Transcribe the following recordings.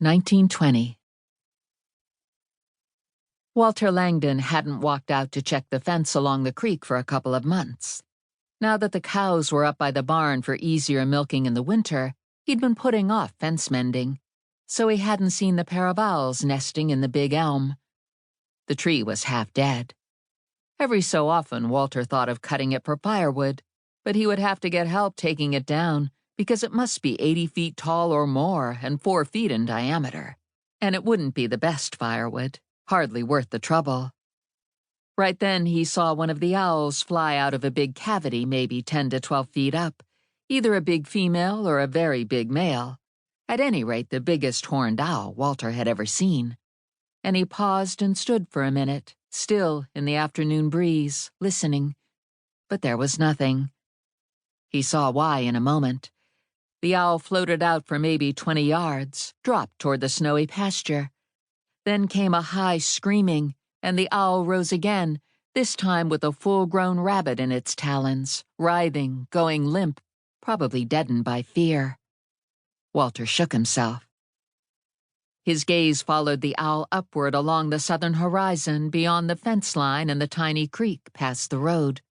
1920. Walter Langdon hadn't walked out to check the fence along the creek for a couple of months. Now that the cows were up by the barn for easier milking in the winter, he'd been putting off fence mending, so he hadn't seen the pair of owls nesting in the big elm. The tree was half dead. Every so often Walter thought of cutting it for firewood, but he would have to get help taking it down because it must be 80 feet tall or more and 4 feet in diameter. And it wouldn't be the best firewood, hardly worth the trouble. Right then he saw one of the owls fly out of a big cavity maybe 10 to 12 feet up, either a big female or a very big male. At any rate, the biggest horned owl Walter had ever seen. And he paused and stood for a minute, still in the afternoon breeze, listening. But there was nothing. He saw why in a moment. The owl floated out for maybe 20 yards, dropped toward the snowy pasture. Then came a high screaming, and the owl rose again, this time with a full-grown rabbit in its talons, writhing, going limp, probably deadened by fear. Walter shook himself. His gaze followed the owl upward along the southern horizon, beyond the fence line and the tiny creek past the road.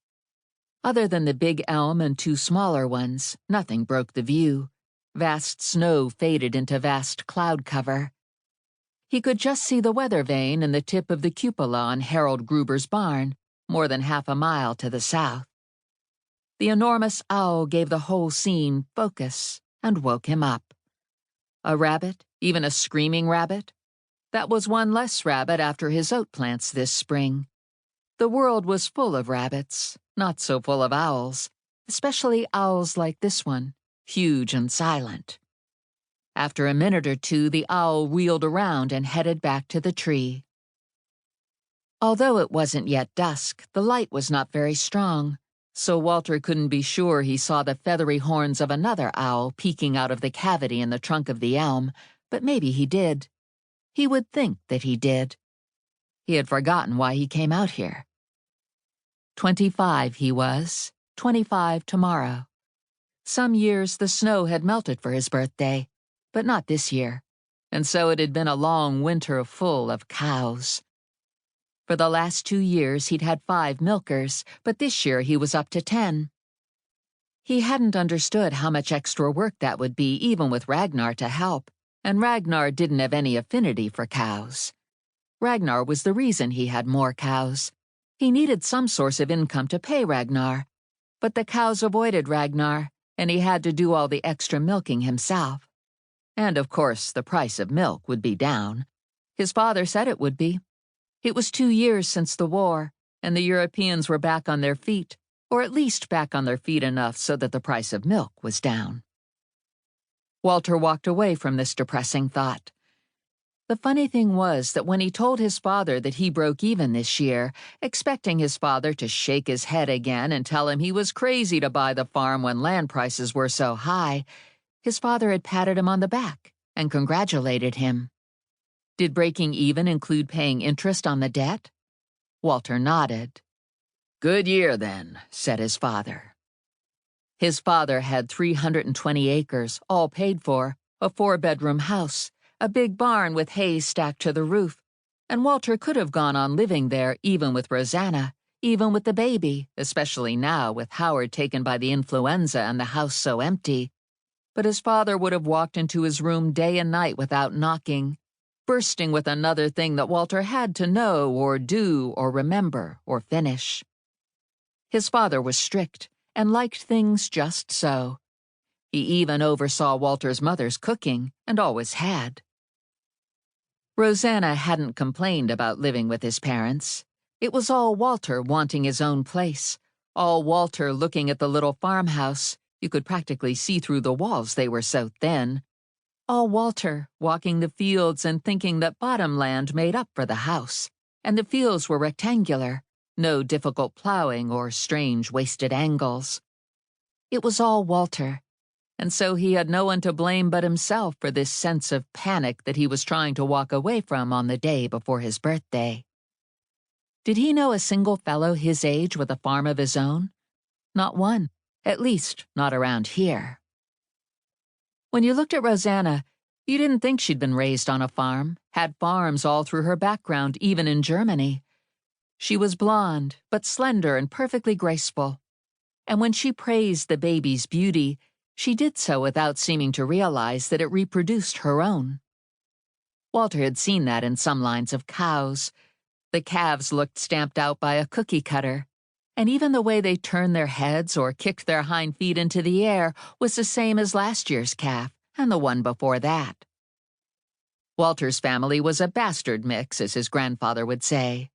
Other than the big elm and 2 smaller ones, nothing broke the view. Vast snow faded into vast cloud cover. He could just see the weather vane and the tip of the cupola on Harold Gruber's barn, more than half a mile to the south. The enormous owl gave the whole scene focus and woke him up. A rabbit, even a screaming rabbit? That was one less rabbit after his oat plants this spring. The world was full of rabbits, not so full of owls, especially owls like this one, huge and silent. After a minute or two, the owl wheeled around and headed back to the tree. Although it wasn't yet dusk, the light was not very strong, so Walter couldn't be sure he saw the feathery horns of another owl peeking out of the cavity in the trunk of the elm, but maybe he did. He would think that he did. He had forgotten why he came out here. 25 he was, 25 tomorrow. Some years the snow had melted for his birthday, but not this year, and so it had been a long winter full of cows. For the last 2 years he'd had 5 milkers, but this year he was up to 10. He hadn't understood how much extra work that would be even with Ragnar to help, and Ragnar didn't have any affinity for cows. Ragnar was the reason he had more cows. He needed some source of income to pay Ragnar, but the cows avoided Ragnar, and he had to do all the extra milking himself. And of course the price of milk would be down. His father said it would be. It was 2 years since the war, and the Europeans were back on their feet, or at least back on their feet enough so that the price of milk was down. Walter walked away from this depressing thought. The funny thing was that when he told his father that he broke even this year, expecting his father to shake his head again and tell him he was crazy to buy the farm when land prices were so high, his father had patted him on the back and congratulated him. Did breaking even include paying interest on the debt? Walter nodded. "Good year, then," said his father. His father had 320 acres, all paid for, a 4-bedroom house, a big barn with hay stacked to the roof, and Walter could have gone on living there even with Rosanna, even with the baby, especially now with Howard taken by the influenza and the house so empty. But his father would have walked into his room day and night without knocking, bursting with another thing that Walter had to know or do or remember or finish. His father was strict and liked things just so. He even oversaw Walter's mother's cooking, and always had. Rosanna hadn't complained about living with his parents. It was all Walter wanting his own place, all Walter looking at the little farmhouse. You could practically see through the walls, they were so thin. All Walter walking the fields and thinking that bottom land made up for the house, and the fields were rectangular, no difficult plowing or strange wasted angles. It was all Walter, and so he had no one to blame but himself for this sense of panic that he was trying to walk away from on the day before his birthday. Did he know a single fellow his age with a farm of his own? Not one, at least not around here. When you looked at Rosanna, You didn't think she'd been raised on a farm, had farms all through her background, even in Germany. She was blonde, but slender and perfectly graceful. And when she praised the baby's beauty, she did so without seeming to realize that it reproduced her own. Walter had seen that in some lines of cows. The calves looked stamped out by a cookie cutter, and even the way they turned their heads or kicked their hind feet into the air was the same as last year's calf and the one before that. Walter's family was a bastard mix, as his grandfather would say.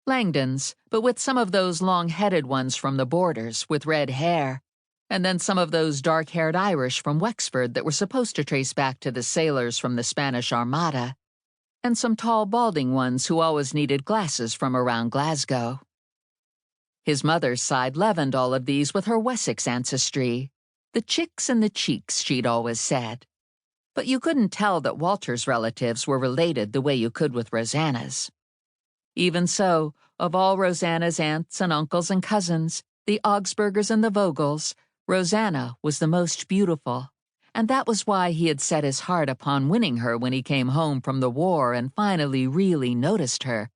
Langdon's, but with some of those long-headed ones from the borders with red hair, and then some of those dark-haired Irish from Wexford that were supposed to trace back to the sailors from the Spanish Armada, and some tall, balding ones who always needed glasses from around Glasgow. His mother's side leavened all of these with her Wessex ancestry. The chicks and the cheeks, she'd always said. But you couldn't tell that Walter's relatives were related the way you could with Rosanna's. Even so, of all Rosanna's aunts and uncles and cousins, the Augsburgers and the Vogels, Rosanna was the most beautiful, and that was why he had set his heart upon winning her when he came home from the war and finally really noticed her